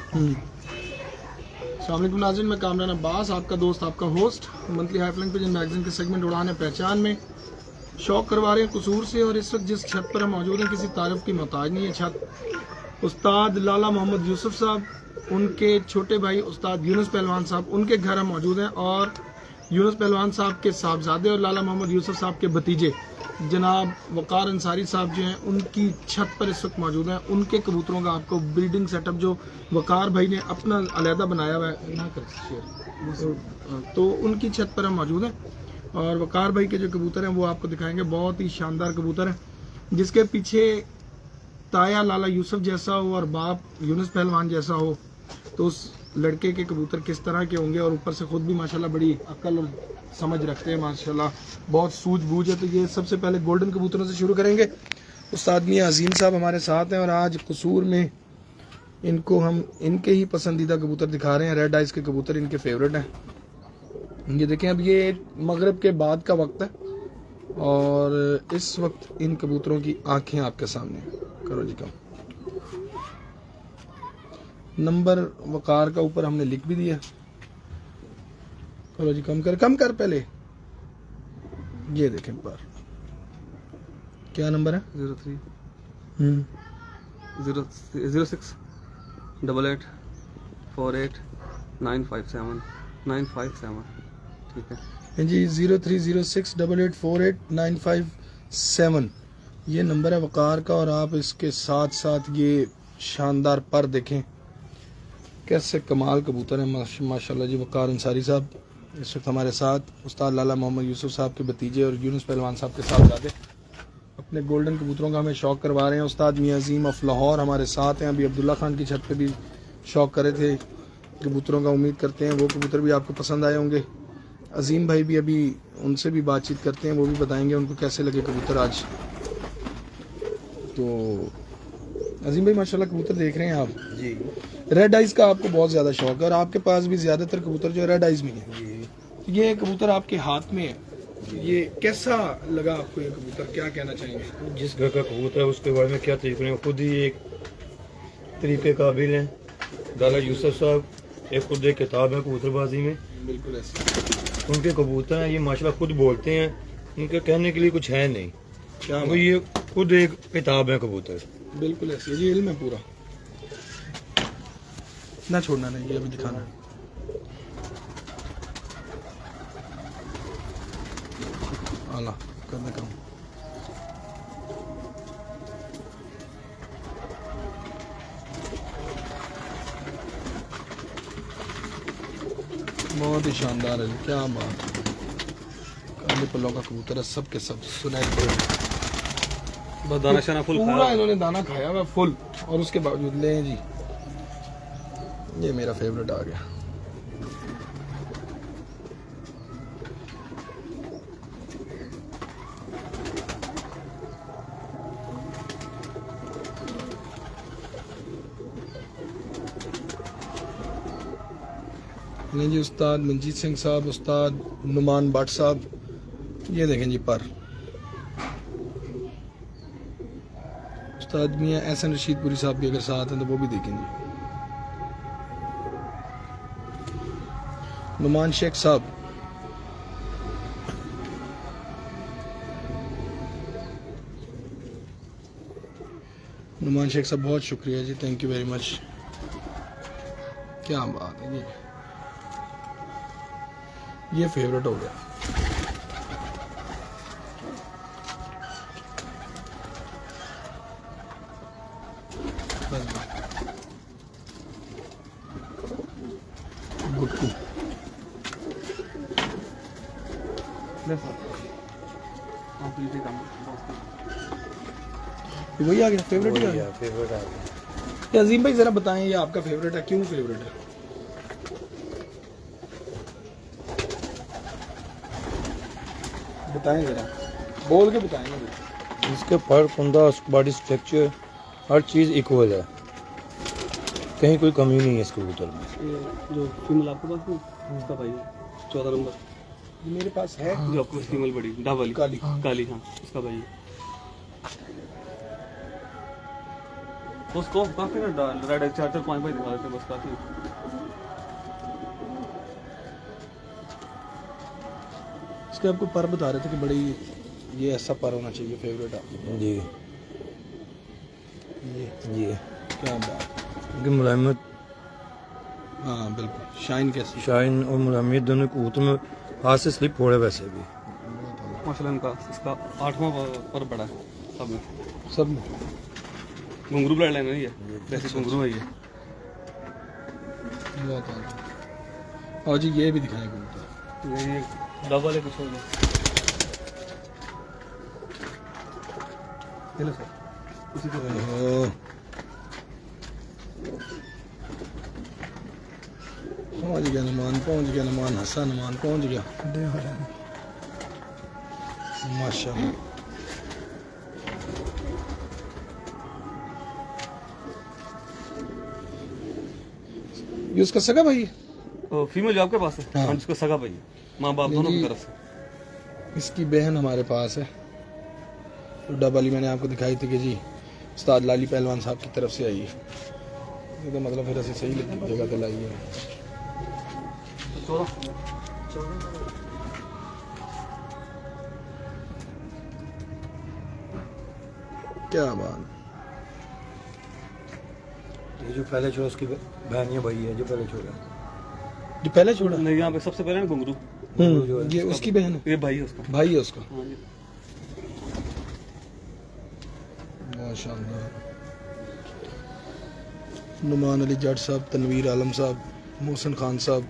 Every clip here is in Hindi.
अस्सलाम वालेकुम नाज़रीन, मैं कामरान अब्बास, आपका दोस्त, आपका होस्ट, मंथली हाइफलाइन पिजन मैगजीन के सेगमेंट उड़ान पहचान में शौक करवा रहे हैं कसूर से। और इस वक्त जिस छत पर हम मौजूद हैं किसी तारीफ की मोहताज नहीं है। छत उस्ताद लाला मोहम्मद यूसुफ साहब, उनके छोटे भाई उस्ताद यूनुस पहलवान साहब, उनके घर हम मौजूद हैं। और यूनुस पहलवान साहब के साहबजादे और लाला मोहम्मद यूसुफ साहब के भतीजे जनाब वकार अंसारी साहब जो हैं, उनकी छत पर इस वक्त मौजूद हैं। उनके कबूतरों का आपको ब्रीडिंग सेटअप जो वकार भाई ने अपना अलहदा बनाया हुआ है ना कर शेयर, तो उनकी छत पर हम मौजूद हैं। और वकार भाई के जो कबूतर हैं वो आपको दिखाएंगे। बहुत ही शानदार कबूतर हैं, जिसके पीछे ताया लाला यूसुफ जैसा हो और बाप यूनुस पहलवान जैसा हो, तो उस लड़के के कबूतर किस तरह के होंगे। और ऊपर से खुद भी माशाल्लाह बड़ी अक्ल और समझ रखते हैं, माशाल्लाह बहुत सूझबूझ है। तो ये सबसे पहले गोल्डन कबूतरों से शुरू करेंगे। उस्ताद मियां अजीम साहब हमारे साथ हैं और आज कसूर में इनको हम इनके ही पसंदीदा कबूतर दिखा रहे हैं। रेड आइज के कबूतर इनके फेवरेट हैं। ये देखें, अब ये मगरिब के बाद का वक्त है और इस वक्त इन कबूतरों की आंखें आपके सामने करो जी कम। नंबर वकार का ऊपर हमने लिख भी दिया, करो जी कम कर पहले। ये देखें पर क्या नंबर है? 03 06 88 48 957 957। ठीक है जी, 0306884895 ये नंबर है वकार का। और आप इसके साथ साथ ये शानदार पर देखें, कैसे कमाल कबूतर हैं माशाल्लाह जी। वकार अंसारी साहब इस वक्त हमारे साथ, उस्ताद लाला मोहम्मद यूसुफ साहब के भतीजे और यूनुस पहलवान साहब के साहबजादे अपने गोल्डन कबूतरों का हमें शौक करवा रहे हैं। उस्ताद मियां अजीम ऑफ लाहौर हमारे साथ हैं। अभी अब्दुल्ला खान की छत पे भी शौक करे थे कबूतरों का, उम्मीद करते हैं वो कबूतर भी आपको पसंद आए होंगे। अजीम भाई भी अभी उनसे भी बातचीत करते हैं, वो भी बताएंगे उनको कैसे लगे कबूतर आज। तो अजीम भाई माशाल्लाह कबूतर देख रहे हैं आप जी। रेड आइज का आपको बहुत ज़्यादा शौक है और आपके पास भी ज़्यादातर कबूतर जो रेड आइज में है। जी। ये कबूतर आपके हाथ में है, ये कैसा लगा आपको ये कबूतर, क्या कहना चाहेंगे? जिस घर का कबूतर है उसके बारे में क्या तरीके हैं, खुद ही एक तरीके काबिल हैं। लाला यूसुफ साहब एक खुद एक किताब है कबूतरबाजी में, बिल्कुल ऐसे उनके कबूतर हैं। ये माशाल्लाह खुद बोलते हैं, उनके कहने के लिए कुछ है नहीं, क्या वो ये खुद एक किताब है कबूतर। बिल्कुल ऐसे ये इल्म है पूरा, ना छोड़ना नहीं, ये अभी दिखाना है। आला करने का बहुत ही शानदार है, क्या बात है। काले पल्लों का कबूतर है, सब के सब सुनहरे, बस दाना शाना फुल पूरा खाया। इन्होंने दाना खाया हुआ फुल, और उसके बावजूद ले जी ये मेरा फेवरेट आ गया। नहीं जी, उस्ताद मंजीत सिंह साहब, उस्ताद नुमान भट्ट साहब, ये देखें जी पर उस्ताद मियां एहसन रशीदपुरी साहब भी अगर साथ हैं तो वो भी देखेंगे। नुमान शेख साहब, नुमान शेख साहब बहुत शुक्रिया जी, थैंक यू वेरी मच, क्या बात है। ये फेवरेट हो गया। गुट्टू वही आ गया, फेवरेट ही आ गया। फेवरेट आ गया। ये अजीम भाई जरा बताएं, ये आपका फेवरेट है, क्यों फेवरेट है? बताएं जरा, बोल के बताएं मुझे। इसके पर कुंदा बॉडी स्ट्रक्चर हर चीज़ इक्वल है, कहीं कोई कमी नहीं है इस कबूतर में। ये जो फीमेल आपके पास है उसका भाई 14 नंबर ये मेरे पास है, जो आपको फीमेल बड़ी डाब वाली काली। काली, हाँ उसका भाई। उसको काफी ना रेड 4-4-5 दिखा देते बस काफी। इसके आपको पर बता रहे थे कि बड़ी ये ऐसा पर होना चाहिए फेवरेट आपको। जी ये जी क्या बात। कि मुलायमत हाँ बिल्कुल शाइन कैसी। शाइन और मुलायमियत दोनों कबूतर में हाथ से स्लिप हो रहा है वैसे भी। माशाल्लाह इनका इसका 8वां पर बड़ा है सब में। सब में घुंघरू ब्लड लाइन नहीं है, वैसे घुंघरू है ये। बहुत आगे। और जी ये भी दिखाएं कबूतर। ये डब वाले कुछ हो गए। हेलो सर उसी को ओह, पहुंच गया नुमान, पहुंच गया नुमान, हंसा नुमान पहुंच गया माशाल्लाह। ये उसका सगा भाई है? फीमेल जो आपके पास है हाँ। और जिसको सगा भाई है, माँ बाप दोनों की तरफ से। इसकी बहन हमारे पास है। तो डबल ही मैंने आपको दिखाई थी कि जी उस्ताद लाली पहलवान साहब की तरफ से आई है। ये तो मतलब फिर ऐसी सही जगह पे लाई है। क्या बात। ये जो पहले छोड़ा उसकी बहन या भाई है जो पहले छोड़ा। जो पहले छोड़ा नहीं, यहाँ पे सबसे पहले ना घुंघरू, ये उसकी बहन है, ये भाई है उसका। भाई है उसका। हाँ जी। माशाअल्लाह। नुमान अली जट साहब, तनवीर आलम साहब, मोहसिन खान साहब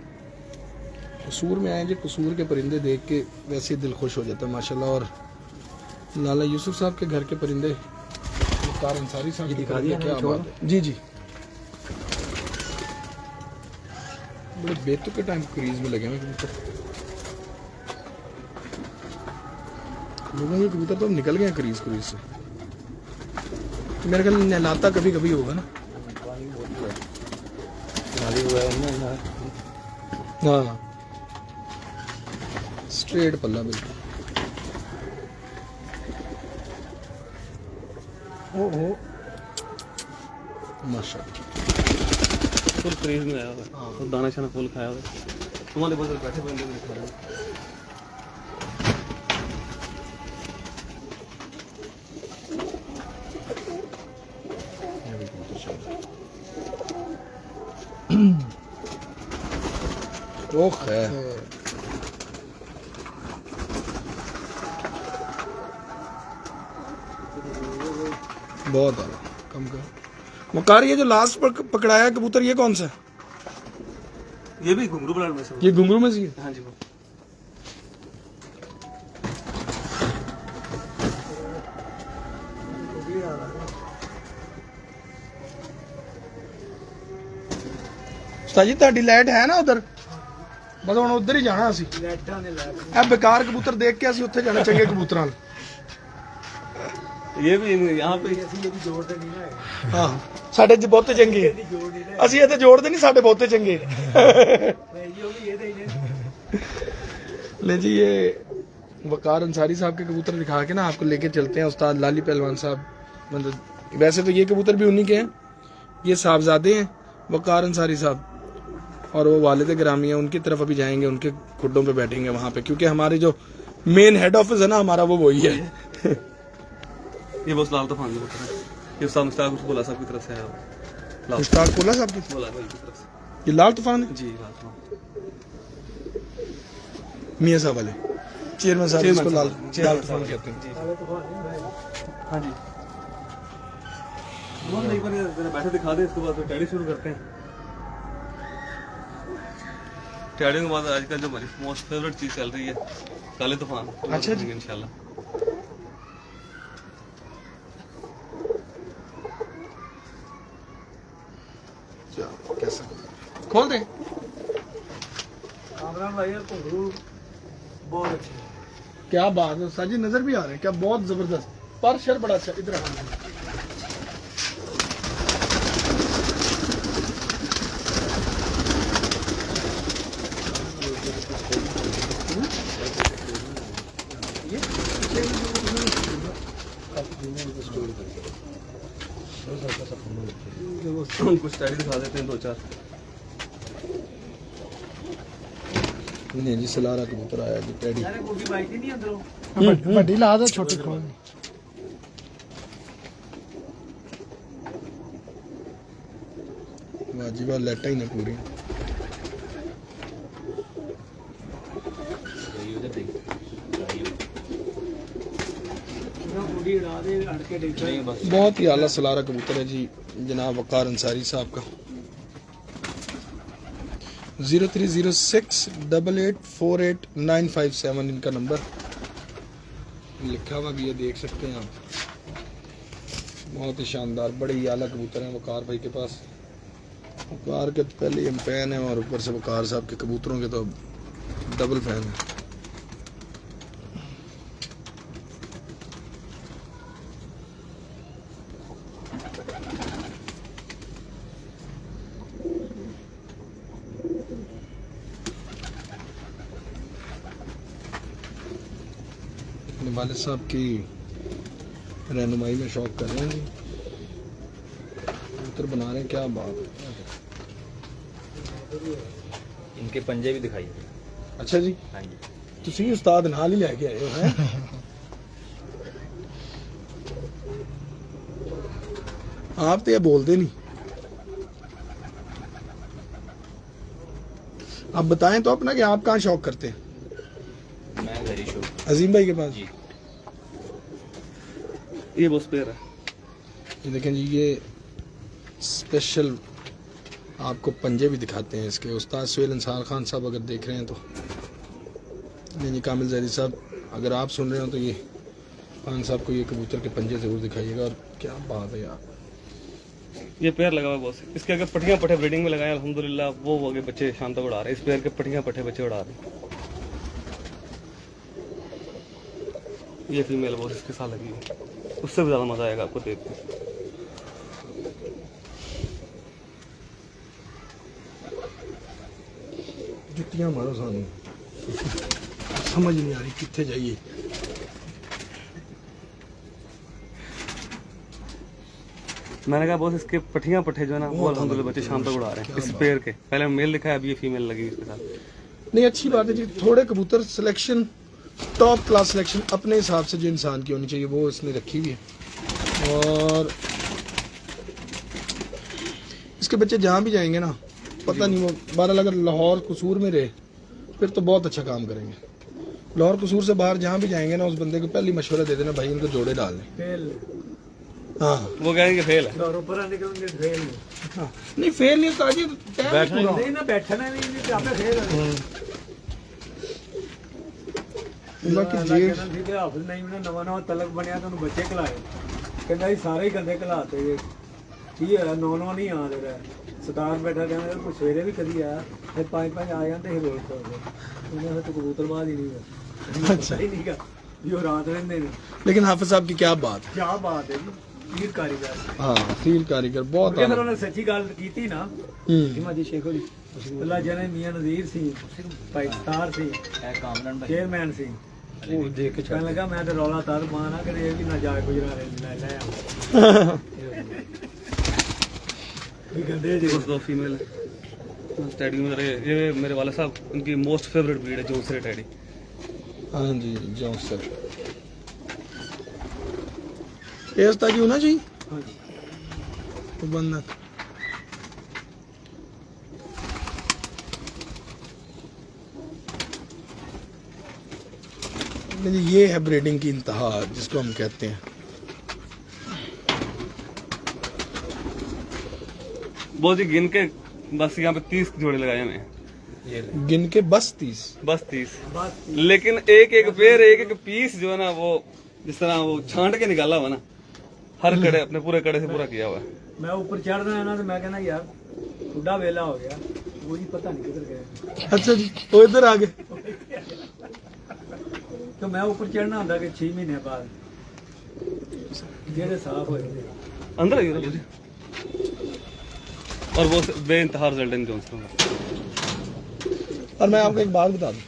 कसूर में आए जी। कसूर के परिंदे देख के वैसे ही दिल खुश हो जाता है माशाल्लाह। और लाला यूसुफ साहब के घर के परिंदे मुख्तार अंसारी साहब के दिखा दिया क्या छोड़। बात है। जी जी बड़े बेतुके टाइम क्रीज में लगे हुए कबूतर। लोगों के कबूतर तो अब निकल गए हैं क्रीज से। मेरे ख्याल नहलाता कभी कभी होगा ना। हाँ स्ट्रेट पल्ला बिल्कुल। ओहो माशाल्लाह फुल क्रेज में आया हुआ है, तो दाना शाना फुल खाया हुआ है। तुम्हारे पास बैठे बंदे में खा रहे हैं। ओह खैर बहुत आला कम कर। मकार ये जो लास्ट पकड़ाया कबूतर ये कौन सा है? ये भी घुंघरू ब्लड में से। ये घुंघरू में से है? हाँ जी वो। ਉਸਤਾਦ ਜੀ ਤੁਹਾਡੀ ਲਾਈਟ ਹੈ ਨਾ ਉਧਰ? ਬਸ ਹੁਣ ਉਧਰ ਹੀ ਜਾਣਾ ਅਸੀਂ। ਲਾਈਟਾਂ ਨੇ ਇਹ ਬੇਕਾਰ ਕਬੂਤਰ ਦੇਖ ਕੇ ਅਸੀਂ ਉੱਥੇ ਜਾਣਾ ਚੰਗੇ ਕਬੂਤਰਾਂ ਨਾਲ। ये भी यहाँ पे ਹਾਂ ਸਾਡੇ ਚ ਬਹੁਤੇ ਚੰਗੇ ਅਸੀਂ ਇੱਥੇ ਜੋੜਦੇ ਨਹੀਂ, ਸਾਡੇ ਬਹੁਤੇ ਚੰਗੇ। ले जी ये वकार अंसारी साहब के कबूतर दिखा के ना आपको लेके चलते हैं उस्ताद लाली पहलवान साहब। मतलब वैसे तो ये कबूतर भी उन्हीं के हैं, ये साहबजादे हैं वकार अंसारी साहब, और वो वालिद ग्रामी है। उनकी तरफ अभी जाएंगे, उनके खुड्डों पे बैठेंगे वहाँ पे, क्योंकि हमारे जो मेन हेड ऑफिस है ना हमारा वो वही है। ये बस लाल तूफान की तरफ है। ये उस्ताद मुश्ताक बोला साहब की तरफ से आया हुआ। लाल मुश्ताक कोला साहब की बोला भाई की तरफ से। ये लाल तूफान है, जी लाल तूफान। मियाँ साहब वाले चेयरमैन साहब इसको लाल लाल तूफान कहते हैं। हाँ जी बहुत नहीं पर जरा बैठे दिखा दे, इसके बाद फिर टैडी शुरू करते हैं। टैडी के बाद आजकल जो हमारी मोस्ट फेवरेट चीज चल रही है काले तूफान। अच्छा जी। इंशाल्लाह। कैसा खोल दे बहुत अच्छे। क्या बात है उस्ताद जी, नजर भी आ रहे हैं क्या, बहुत जबरदस्त। पर शर बड़ा अच्छा इधर आ। उनको स्टडी दिखा देते हैं 2-4। नहीं जी सलारा कबूतर आया जी टैडी यार गोभी बाइक नहीं अंदरों ਵੱਡੀ ਲਾ ਦਾ ਛੋਟੀ ਖੋਲ ਵਾਜੀਬਾ ਲੈਟਾਂ ਹੀ ਨੇ ਪੂਰੀ गोभी उड़ा दे अड़ के देख बहुत ही आला सलारा कबूतर है जी जनाब वकार अंसारी साहब का 030688488957 इनका नंबर लिखा हुआ भी है, देख सकते हैं आप। बहुत ही शानदार बड़े ही आला कबूतर हैं वकार भाई के पास। वकार के पहले हम फैन हैं और ऊपर से वकार साहब के कबूतरों के तो डबल फैन है। अपने वालिद साहब की रहनुमाई में शौक कर रहे हैं जी, कबूतर बना रहे हैं, क्या बात है। इनके पंजे भी दिखाइए। अच्छा जी हाँ जी। तुसी उस्ताद नाल ही लेके आए हो हैं आप तो ये बोलते नहीं। आप बताएं तो अपना कि आप कहाँ शौक करते हैं। मैं घर ही शो। अजीम भाई के पास जी। ये बहुत स्पेयर है। ये देखें जी, ये स्पेशल आपको पंजे भी दिखाते हैं इसके। उस्ताद सुहेल अंसार खान साहब अगर देख रहे हैं तो, नहीं जी कामिल जहरी साहब अगर आप सुन रहे हो तो ये खान साहब को ये कबूतर के पंजे ज़रूर दिखाइएगा। और क्या बात है यार, ये पेयर लगा हुआ है बहुत। इसके अगर पट्टियां पट्टे ब्रीडिंग में लगाए अल्हम्दुलिल्लाह वो आगे बच्चे शाम तक उड़ा रहे हैं। इस पेयर के पट्टियां पट्टे बच्चे उड़ा रहे हैं। ये फीमेल बहुत इसके साथ लगी है, उससे भी ज़्यादा मज़ा आएगा आपको देख के। जुत्तियां मारो सानू समझ नहीं आ रही कितने जाइए। मैंने कहा बॉस इसके पट्टियां पट्टे जो है ना वो अल्हम्दुलिल्लाह बच्चे शाम तक उड़ा रहे हैं इस पेयर के। पहले मेल दिखाया, अभी ये फीमेल लगी इसके साथ। नहीं अच्छी बात है जी, थोड़े कबूतर सिलेक्शन टॉप क्लास सिलेक्शन अपने हिसाब से जो इंसान की होनी चाहिए वो इसने रखी हुई है। और इसके बच्चे जहाँ भी जाएंगे ना पता नहीं वो बहरहाल अगर लाहौर कसूर में रहे फिर तो बहुत अच्छा काम करेंगे। लाहौर कसूर से बाहर जहाँ भी जाएंगे ना उस बंदे को पहले मशवरा दे देना भाई इनको जोड़े डाल लें। फेल हाँ वो कहेंगे फेल है। और ऊपर निकलेंगे फेल हाँ नहीं फेल नहीं होता जी, टाइम पूरा। नहीं ना बैठना नहीं नहीं आपने फेल बाकी जेब ठीक है हाफिज नहीं मैंने नवा नवा तलक बनया तो बच्चे खिलाए कहना जी सारे ही गंदे खिलाते ये की है नौ नहीं आ रहा सरदार बैठा कहना कुछ सवेरे भी कभी आया फिर 5 आ जाते ही रोज उन्हें तो कबूतरबाज ही नहीं है अच्छा ही नहीं का जो रात रहते हैं। लेकिन हाफिज साहब की क्या बात है, क्या बात है जी पीर कारीगर हाँ फील कारीगर बहुत फिर आला। उन्होंने सच्ची गल की ना हिमाजी शेख होली अल्लाह जाने मियां नज़ीर सी भाई स्टार सी कामरान भाई चेयरमैन सी वो देख के कहने लगा मैं तो रौला तार माना कि ये भी ना जाए गुजरा ले ले भी गंदे जी बस 2 फीमेल है टैडी में रहे। ये मेरे वाले साहब उनकी मोस्ट फेवरेट ब्रीड है जोंसरे टैडी। हाँ जी जॉन्सर ये ताजी होना जी हाँ जी प्रबंधक ये है ब्रीडिंग की इंतहा जिसको हम कहते हैं। बहुत ही गिन के बस यहाँ पे 30 जोड़े लगाए हैं गिन के बस 30 बस 30। लेकिन एक एक पेयर एक एक पीस जो है ना वो जिस तरह वो छांट के निकाला हुआ ना हर कड़े अपने पूरे कड़े से पूरा किया हुआ है। मैं ऊपर चढ़ना है ना तो मैं कहना यार बुढ़ा वेला हो गया वो जी पता नहीं किधर गया अच्छा जी वो इधर आ गए। तो मैं ऊपर चढ़ना होता कि 6 महीने बाद जेड़े साफ हो जाते अंदर आइए ना मुझे। और वो बेइंतहा रिजल्ट इन जोन्स का। और मैं आपको एक बात बता दूं,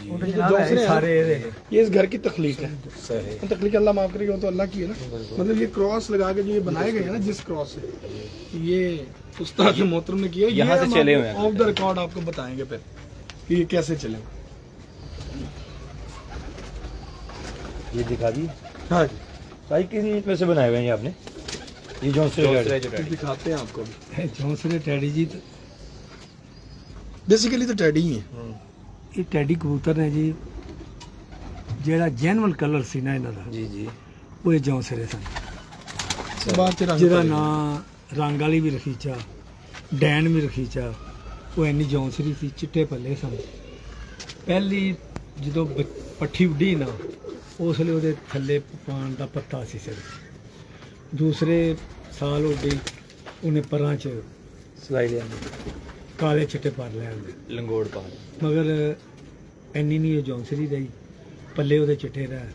ਉਹ ਤਾਂ ਜਨਾਬ ਹੈ ਸਾਰੇ ਇਹਦੇ ਨੇ। ये इस घर की तख्लीक है। सही तख्लीक अल्लाह माफ करेगा, वो तो अल्लाह की है ना। मतलब ये क्रॉस लगा के जो ये बनाए गए हैं ना, जिस क्रॉस से ये उस्ताद मोहतरम ने किया, यहाँ से चले हुए हैं। ऑफ द रिकॉर्ड आपको बताएंगे फिर कि ये कैसे चले। ये दिखा दी हाँ जी, भाई किस ईंट में से बनाए हुए हैं ये आपने? ये जो से दिखाते हैं आपको। ਜੌਂਸਲੇ ਟੈਡੀ ਜੀ बेसिकली तो टैडी ही है। ਇਹ ਟੈਡੀ ਕਬੂਤਰ ਨੇ ਜੀ, ਜਿਹੜਾ ਜੈਨੂਅਲ ਕਲਰ ਸੀ ਨਾ ਇਹਨਾਂ ਦਾ, जी जी ਉਹ ਇਹ ਜੌਂਸਲੇ ਸਨ, बाहर से रंग ਜਿਹਦਾ पड़ेगा। ਨਾਂ ਰੰਗ ਵਾਲੀ ਵੀ ਰਖੀਚਾ, ਡੈਨ ਵੀ ਰਖੀਚਾ, ਉਹ ਇੰਨੀ ਜੌਂਸਰੀ ਸੀ, ਚਿੱਟੇ ਪੱਲੇ ਸਨ। ਪਹਿਲੀ ਜਦੋਂ ਪੱਠੀ ਉੱਡੀ ਨਾ, ਉਸ ਵੇਲੇ ਉਹਦੇ ਥੱਲੇ ਪਾਣ ਦਾ ਪੱਤਾ ਸੀ ਸਿਰ। ਦੂਸਰੇ ਸਾਲ ਉੱਡੀ, ਉਹਨੇ ਪਰਾਂ 'ਚ सिलाई लिया ਕਾਲੇ ਚਿੱਟੇ ਪਰ ਲੈ ਆਉਂਦੇ, लंगोड़ पहाड़ ਮਗਰ ਇੰਨੀ ਨਹੀਂ ਉਹ ਜੌਂਸਰੀ ਰਹੀ, ਪੱਲੇ ਉਹਦੇ ਚਿੱਟੇ ਰਹਿ।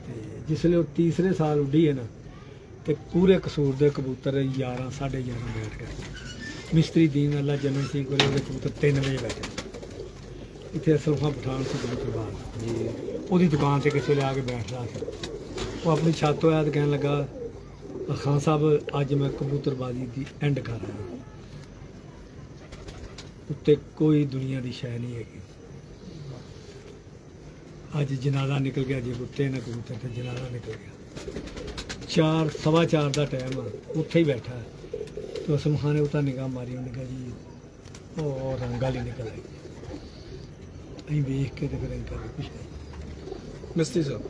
ਤੇ ਜਿਸਲੇ ਉਹ ਤੀਸਰੇ ਸਾਲ ਉੱਡੀ ਹੈ ਨਾ, ਤੇ ਪੂਰੇ ਕਸੂਰ ਦੇ ਕਬੂਤਰ 11 11:30 ਬੈਠ ਗਏ। ਮਿਸਤਰੀ ਦੀਨ ਅੱਲਾ ਜਨਮ ਸਿੰਘ ਕੋਲੇ ਉਹਦੇ ਕਬੂਤਰ 3 ਵਜੇ ਬੈਠੇ। ਇੱਥੇ ਅਸਲਫਾ ਪਠਾਨ ਸੀ ਕਬੂਤਰ ਬਾਹਰ ਜੀ, ਉਹਦੀ ਦੁਕਾਨ ਤੇ ਕਿਸੇ ਵੇਲੇ ਆ ਕੇ ਬੈਠ ਰਿਹਾ ਸੀ। ਉਹ ਆਪਣੀ ਛੱਤ ਤੋਂ ਆਇਆ ਤੇ ਕਹਿਣ ਲੱਗਾ, ਖਾਨ ਸਾਹਿਬ ਅੱਜ ਮੈਂ ਕਬੂਤਰਬਾਜ਼ੀ ਦੀ ਐਂਡ ਕਰ ਰਿਹਾ, ਉੱਤੇ ਕੋਈ ਦੁਨੀਆ ਦੀ ਸ਼ੈ ਨਹੀਂ ਹੈਗੀ। ਅੱਜ ਜਨਾਜ਼ਾ ਨਿਕਲ ਗਿਆ ਜੀ, ਉੱਤੇ ਨਾ ਕਬੂਤਰ ਤੇ ਜਨਾਜ਼ਾ ਨਿਕਲ ਗਿਆ। 4:15 ਦਾ ਟਾਈਮ ਆ, ਉੱਥੇ ਹੀ ਬੈਠਾ ਹੈ। ਤੇ ਉਸਮ ਖਾਨ ਨੇ ਉਤਾ ਨਿਗਾਹ ਮਾਰੀ, ਉਹਨੇ ਕਿਹਾ ਜੀ ਉਹ ਰੰਗ ਵਾਲੀ ਨਿਕਲ ਆਈ। ਅਸੀਂ ਵੇਖ ਕੇ ਤੇ ਫਿਰ ਇੰਕਰ ਕੁਛ ਨਹੀਂ मिस्त्री साहब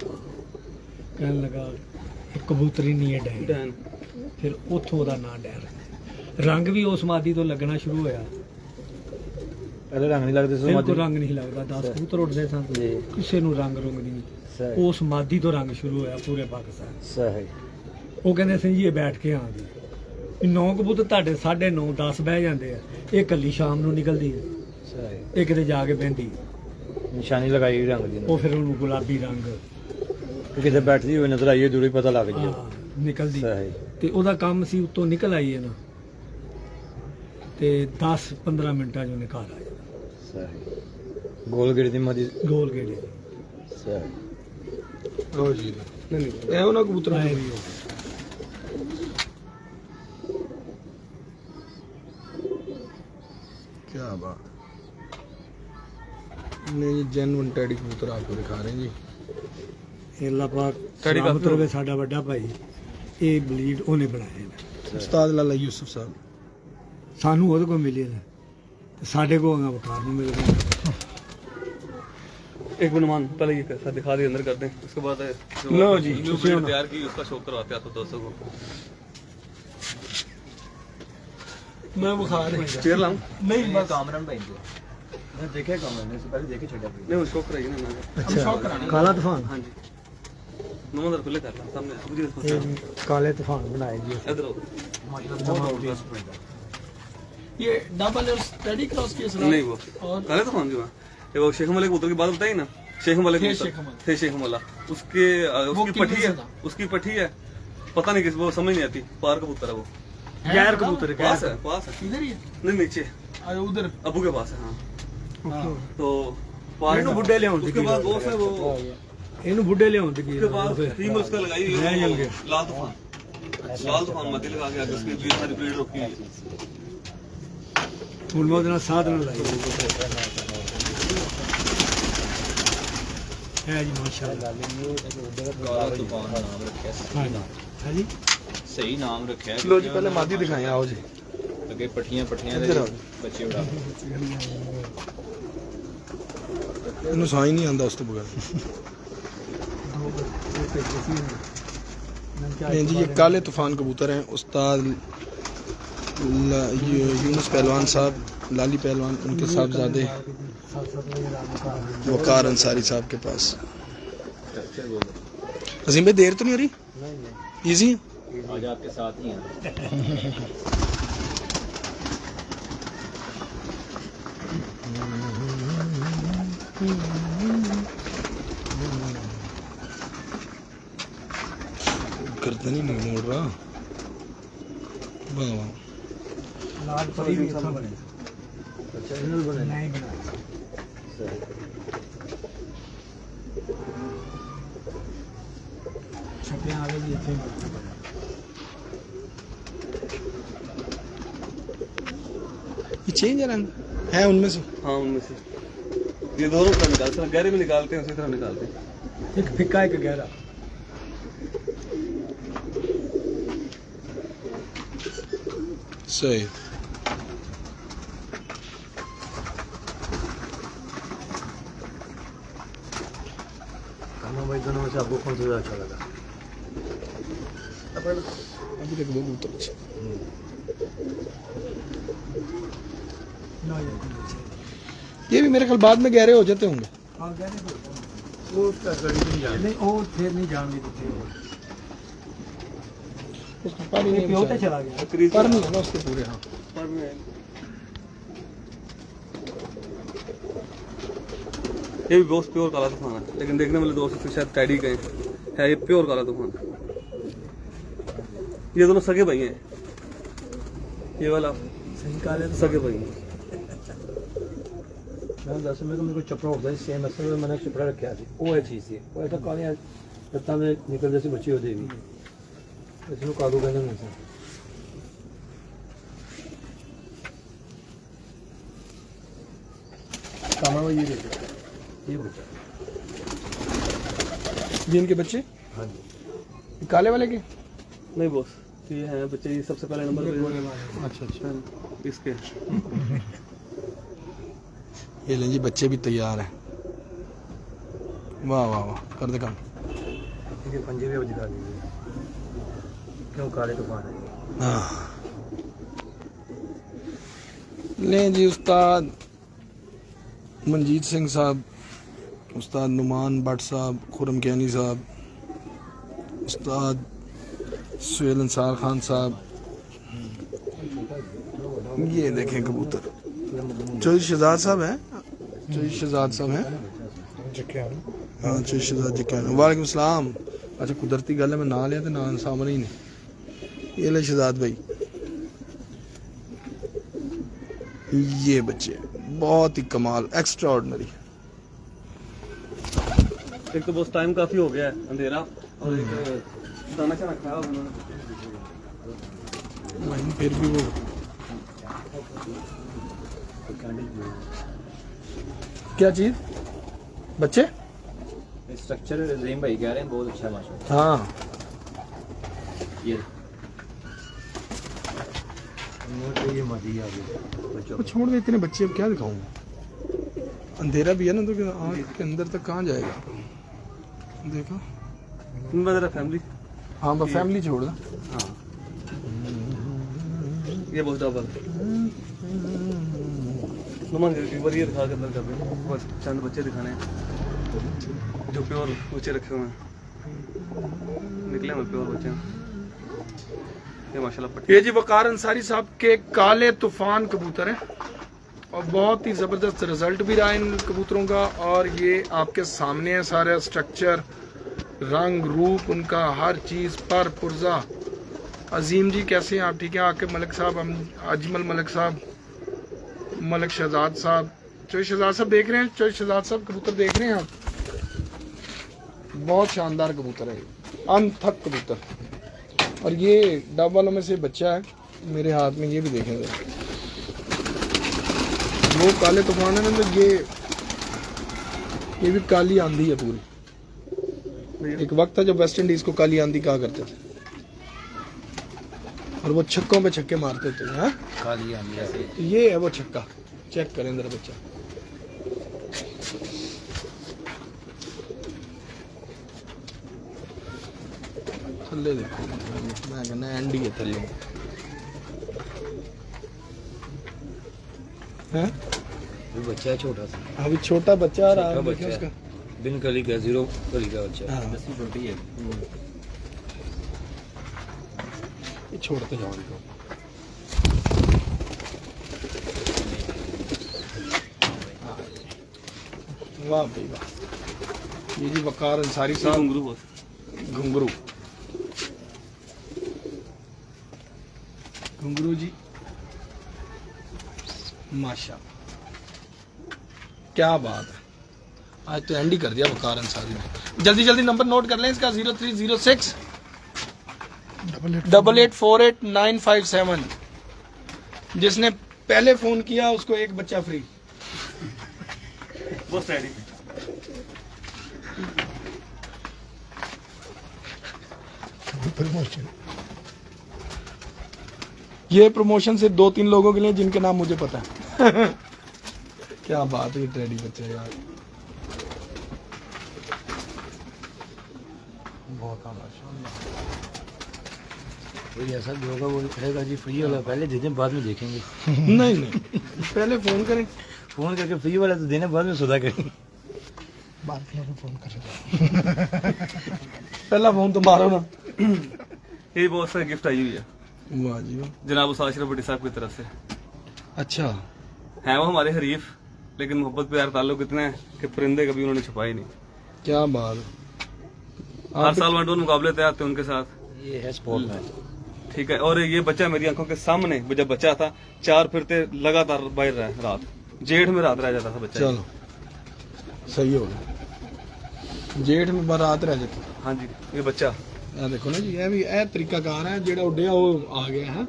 ਕਹਿਣ ਲੱਗਾ ਇਹ ਕਬੂਤਰੀ ਨਹੀਂ ਹੈ ਡੈਨ। डैन ਫਿਰ ਉੱਥੋਂ ਉਹਦਾ ਨਾਂ ਡੈਨ ਰੱਖਿਆ। ਰੰਗ ਵੀ ਉਸ ਮਾਦੀ ਤੋਂ ਲੱਗਣਾ ਸ਼ੁਰੂ ਹੋਇਆ। पहले रंग नहीं लगते ਬਿਲਕੁਲ ਰੰਗ ਨਹੀਂ ਲੱਗਦਾ, 10 ਕਬੂਤਰ ਉੱਡਦੇ ਸਨ, जी ਕਿਸੇ ਨੂੰ ਰੰਗ ਨਹੀਂ। सही ਉਸ ਮਾਦੀ ਤੋਂ ਰੰਗ ਸ਼ੁਰੂ ਹੋਇਆ ਪੂਰੇ ਪਾਕਿਸਤਾਨ। सही ਉਹ ਕਹਿੰਦੇ ਸੀ ਜੀ ਇਹ ਬੈਠ ਕੇ ਆ ਗਈ, 9 ਕਬੂਤਰ ਤੁਹਾਡੇ 9:30 10 ਬਹਿ ਜਾਂਦੇ ਆ, ਇਹ ਕੱਲੀ ਸ਼ਾਮ ਨੂੰ ਨਿਕਲਦੀ ਹੈ, सही ਇਹ ਕਿਤੇ ਜਾ ਕੇ ਬਹਿੰਦੀ। निशानी लगाई हुई रंग दी ਉਹ ਫਿਰ ਉਹਨੂੰ ਗੁਲਾਬੀ ਰੰਗ किसी बैठती हुई नजर आई है दूरी पता लग गया ਹਾਂ, ਨਿਕਲਦੀ। सही ਤੇ ਉਹਦਾ ਕੰਮ ਸੀ ਉੱਤੋਂ ਨਿਕਲ ਆਈ ਹੈ ਨਾ, ਤੇ 10-15 ਮਿੰਟਾਂ 'ਚ ਉਹਨੇ ਘਰ ਆ ਜਾਣਾ, सही गोल गिरती मदी ਗੋਲ ਗੇੜੇ सही लो जी, नहीं ए ना कबूतर ਆਏ ਵੀ ਉਹ। क्या बात। नहीं, जेन्युइन टैडी कबूतर आपको दिखा रहे हैं जी। ਇਹ ਅੱਲਾ ਪਾਕ ਟੈਡੀ ਸਲਾਮਤ ਕਾਫੀ ਰਵੇ, ਸਾਡਾ ਵੱਡਾ ਭਾਈ, ਇਹ ਬਲੀਡ ਉਹਨੇ ਬਣਾਏ ਨੇ। उस्ताद लाला यूसुफ साहब। ਸਾਨੂੰ ਉਹਦੇ ਕੋਲ ਮਿਲੇ ਨੇ, ਤੇ ਸਾਡੇ ਕੋਲ ਵਕਾਰ ਨੂੰ ਮਿਲ ਗਏ। एक बनमान पहले ये कैसा दिखा दिए अंदर कर दें, उसके बाद लो जी, जो ब्रीड तैयार की उसका शौक करवाते हैं तो दोस्तों को। मैं बुखा रही चेयर लाऊं? नहीं बस कामरान भाई को मैं देखे कमरे में से पहले देखे छोटा नहीं वो शौक कराइए ना मैंने। ਕਾਲਾ ਤੂਫਾਨ, हाँ जी नमंदर खुले कर ला सामने अबू जी ਇਹ ਕਾਲੇ ਤੂਫਾਨ ਬਣਾਏ ਜੀ। इधर आओ। ये डबल और टैडी क्रॉस के नहीं वो और काले तो मान जो है ये वो शेख मलिक कबूतर की बात बताई ना, शेख मलिक थे कबूतर शेख मलिक। थे शेख मल्ला, उसके उसकी कितने पट्टी से है, था? उसकी पट्टी है, पता नहीं किस वो समझ नहीं आती, पार कबूतर है वो, गैर कबूतर है, पास है पास है इधर ही है। नहीं नीचे अरे उधर अबू के पास है। हाँ तो पास ਇਹਨੂੰ है। ਬੁੱਢੇ ਲਿਆਉਣ ਦੀ उसके बाद वो है वो ਇਹਨੂੰ ਬੁੱਢੇ ਲਿਆਉਣ ਦੀ ਕੀ उसके बाद थीम उसका लगाई हुई नया जल है गया। वो लाल तूफान, लाल तूफान मध्य लगा के आगे उसकी ब्रीड सारी ब्रीड रोकी हुई है। ਹੁਣ ਮੈਂ ਉਹਦੇ ਨਾਲ ਸਾਧ ਨਾਲ ਲਾਈ ਹੈ ਜੀ, ਮਾਸ਼ਾਅੱਲਾ। काला तूफान नाम रखा है। ਹਾਂਜੀ ਹਾਂਜੀ, सही नाम रखा है। लो जी, पहले मादी दिखाएं, आओ जी। अगे पट्टियां पट्टियां इधर आओ। बच्चे उड़ा इन्हों साई नहीं आंदा उस तो बगैर। नहीं जी, ये काले तूफान कबूतर हैं। उस्ताद यूनुस पहलवान साहब, लाली पहलवान, उनके साहबजादे वकार अंसारी साहब के पास। अजीम भाई, देर तो नहीं हो रही? इजी है? आज आपके साथ ही हैं। गर्दन ही नहीं मोड़ रहा। वाह वाह। ਲਾਲ ਪਰੀ ਵੀ ਇੱਥੋਂ ਬਣੇ, ਨਹੀਂ ਬਣਾਏ। छपे आगे भी इतने ये चेंज है रंग है उनमें से। हाँ उनमें से ये दोनों तरह निकालते हैं, गहरे में निकालते हैं उसी तरह निकालते हैं। एक फिक्का एक गहरा। सही। कामा भाई दोनों में से आपको कौन सा ज़्यादा अच्छा लगा? अभी तक कबूतर अच्छे। ना ये बच्चे ये भी मेरे ख्याल बाद में गहरे हो जाते होंगे। हाँ गहरे तो वो उसका करीब नहीं जाना। नहीं वो फिर नहीं जान दी उसका पर ही नहीं होते बचा। चला गया। पर नहीं है ना उसके पूरे। हाँ पर में ये भी बहुत प्योर काला तूफान है, लेकिन देखने वाले दोस्त इसको शायद टैडी कहें, है ये प्योर काला तूफान। ये दोनों सगे भाई हैं, ये वाला सही काले तो सगे भाई हैं। मैं दस में तो मेरे को चपड़ा होता है सेम असल में मैंने चपड़ा रखा थी वो है चीज़ थी वो ऐसा काले रत्ता में निकल जैसे बच्ची होती है ऐसे में कादू कहते हैं। कामा वो ये देखो, ये बच्चा ये इनके बच्चे हाँ जी ये काले वाले के। नहीं बॉस, ये हैं बच्चे, ये सबसे पहले नंबर पे अच्छा अच्छा। इसके। ये लें जी बच्चे भी तैयार हैं। वाह वाह वाह, कर दे काम। इनके पंजे भी अब दिखा दीजिए क्यों काले तूफान है। हाँ लें जी उस्ताद मनजीत सिंह साहब, उस्ताद नुमान भट्ट साहब, खुरम कियानी साहब, उस्ताद सुहेल अंसार खान साहब। ये देखें कबूतर चौधरी शहजाद साहब हैं, चौधरी शहजाद साहब हैं। हाँ चौधरी शहजाद जी कहना। वालेकुम सलाम। अच्छा कुदरती गल है मैं ना लिया तो ना सामने ही नहीं। ये ले शहजाद भाई, ये बच्चे बहुत ही कमाल, एक्स्ट्रा ऑर्डिनरी। एक तो बस टाइम काफी हो गया है, अंधेरा, और एक दाना चाना खाया उन्होंने। वहीं फिर भी वो क्या चीज बच्चे। स्ट्रक्चर रजीम भाई कह रहे हैं बहुत अच्छा है माशाल्लाह। हाँ ये ये मदी आ गई बच्चों वो छोड़ दे, इतने बच्चे अब क्या दिखाऊंगा। अंधेरा भी है ना तो आँख के अंदर तक कहाँ जाएगा। देखो उनमें जरा फैमिली। हाँ बस फैमिली छोड़ दो। हाँ ये बहुत डबल। नुमान एक बार ये दिखा के अंदर कर दे, बस चंद बच्चे दिखाने हैं जो प्योर बच्चे रखे हुए हैं, निकले हुए प्योर बच्चे हैं। ये माशाल्लाह पट्टी। ये जी वकार अंसारी साहब के काले तूफान कबूतर हैं और बहुत ही ज़बरदस्त रिजल्ट भी रहा इन कबूतरों का। और ये आपके सामने है सारा स्ट्रक्चर, रंग रूप उनका, हर चीज़ पर पुर्जा। अजीम जी कैसे हैं आप? ठीक है। आके मलिक साहब, अजमल मलिक साहब, मलिक शहजाद साहब, चौधरी शहजाद साहब देख रहे हैं? चौधरी शहजाद साहब कबूतर देख रहे हैं आप? बहुत शानदार कबूतर है, अनथक कबूतर। और ये डब वालों में से बच्चा है मेरे हाथ में, ये भी देखें जरा। वो काले तूफान है ना, तो ये भी काली आंधी है पूरी। एक वक्त था जब वेस्ट इंडीज को काली आंधी कहा करते थे और वो छक्कों पे छक्के मारते थे। हाँ काली आंधी ऐसे ये है वो छक्का, चेक करें जरा बच्चा। थल्ले देखो, मैं कहना एंडी है थल्ले हैं। वो बच्चा है छोटा सा अभी छोटा बच्चा आ रहा है, छोटा देखिए बच्चा उसका। है बिन कली का 0 कली का बच्चा है। हाँ दस्ती छोटी है। ये छोड़ते जाओ इनको। वाह भाई वाह। ये जी वकार अंसारी साहब घुंघरू बस। घुंघरू, घुंघरू जी माशा। क्या बात है, आज तो एंड ही कर दिया वकार अंसारी ने। जल्दी जल्दी नंबर नोट कर लें इसका, 0306 8848 जिसने पहले फोन किया उसको एक बच्चा फ्री। बस रेडी। ये प्रमोशन सिर्फ 2-3 लोगों के लिए जिनके नाम मुझे पता है। क्या बात है, टेडी बच्चे यार, कोई ऐसा भी होगा वो कहेगा जी फ्री वाला पहले दे दें बाद में देखेंगे। नहीं नहीं, पहले फोन करें, फोन करके फ्री वाला तो देने बाद में सौदा करेंगे। पहला फोन तो मारो ना। ये बहुत सारी गिफ्ट आई हुई है वाह जी वाह। जनाब उस्ताद अशरफ भट्टी साहब की तरफ से। अच्छा, हैं वो हमारे हरीफ, लेकिन मोहब्बत प्यार ताल्लुक इतना है कि परिंदे कभी उन्होंने छुपाए नहीं। क्या बात है। हर साल 1-2 मुकाबले तय आते हैं उनके साथ। ये है स्पोर्ट मैच। ठीक है, और ये बच्चा मेरी आंखों के सामने जब बच्चा था 4 फिरते लगातार बाहर रहा रात, जेठ में रात रह जाता था बच्चा। चलो सही हो गया, जेठ में बारात रह जाती। हाँ जी, ये बच्चा ਇਹ ਦੇਖੋ ਨਾ ਜੀ, ਇਹ ਵੀ ਇਹ ਤਰੀਕਾਕਾਰ ਹੈ ਜਿਹੜਾ ਉੱਡਿਆ ਉਹ ਆ ਗਿਆ ਹੈ।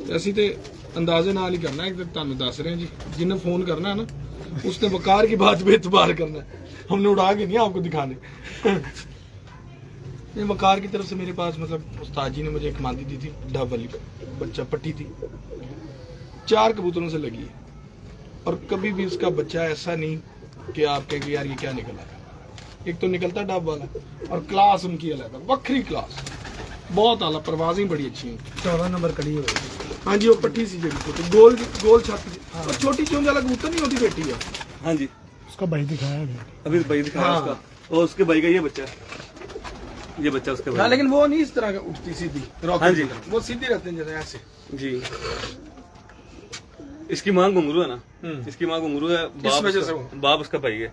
ਤੇ ਅਸੀਂ ਤੇ ਅੰਦਾਜ਼ੇ ਨਾਲ ਹੀ ਕਰਨਾ ਹੈ, ਕਿ ਤੁਹਾਨੂੰ ਦੱਸ ਰਹੇ ਹਾਂ जी, जिन्हें फोन करना है ना उसने वकार की बात पे एतबार करना है, हमने उड़ा के नहीं आपको दिखाने। ये वकार की तरफ से मेरे पास मतलब उस्ताद जी ने मुझे एक मादी दी थी, डब वाली बच्चा पट्टी थी, 4 कबूतरों से लगी है, और कभी भी उसका बच्चा ऐसा नहीं कि आप कहें कि यार ये क्या निकला है। एक तो निकलता डब वाला, और क्लास उनकी अलग है, वक्री क्लास, बहुत आला, परवाजें बड़ी अच्छी हैं। 14 नंबर कड़ी हो हाँ जी, वो पट्टी सी जड़ी तो गोल गोल छत, और छोटी चूंज वाला कबूतर नहीं होती बेटी है, हाँ जी, उसका भाई दिखाया अभी भाई दिखाया हाँ। उसका, और उसके भाई का ये बच्चा उसके हाँ, भाई। लेकिन वो नहीं इस तरह का उठती सीधी रॉकेट हाँ जी। की तरह। वो सीधी रहते हैं जैसे ऐसे। जी, इसकी मां घुंघरू है ना, इसकी मां घुंघरू है, वजह से बाप उसका भाई है।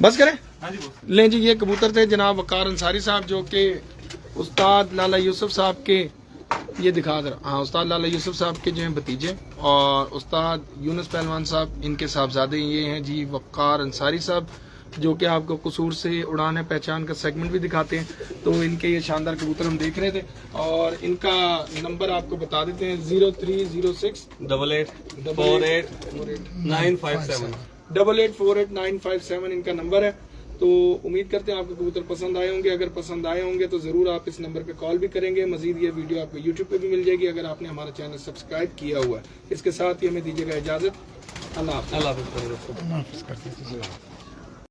बस करें। हाँ जी बोस। लें जी, ये कबूतर थे जनाब वकार अंसारी साहब, जो कि उस्ताद लाला यूसुफ साहब के, ये दिखा दे, हाँ, उस्ताद लाला यूसुफ साहब के जो हैं भतीजे, और उस्ताद यूनुस पहलवान साहब इनके साहबजादे ये हैं जी वकार अंसारी साहब, जो कि आपको कसूर से उड़ान है पहचान का सेगमेंट भी दिखाते हैं। तो इनके ये शानदार कबूतर हम देख रहे थे, और इनका नंबर आपको बता देते हैं, 0306 8848 8848 इनका नंबर है। तो उम्मीद करते हैं आपको कबूतर पसंद आए होंगे। अगर पसंद आए होंगे तो जरूर आप इस नंबर पे कॉल भी करेंगे। मजीद ये वीडियो आपको यूट्यूब पे भी मिल जाएगी अगर आपने हमारा चैनल सब्सक्राइब किया हुआ है। इसके साथ ही हमें दीजिएगा इजाजत। अल्लाह हाफ़िज़। अल्लाह हाफ़िज़।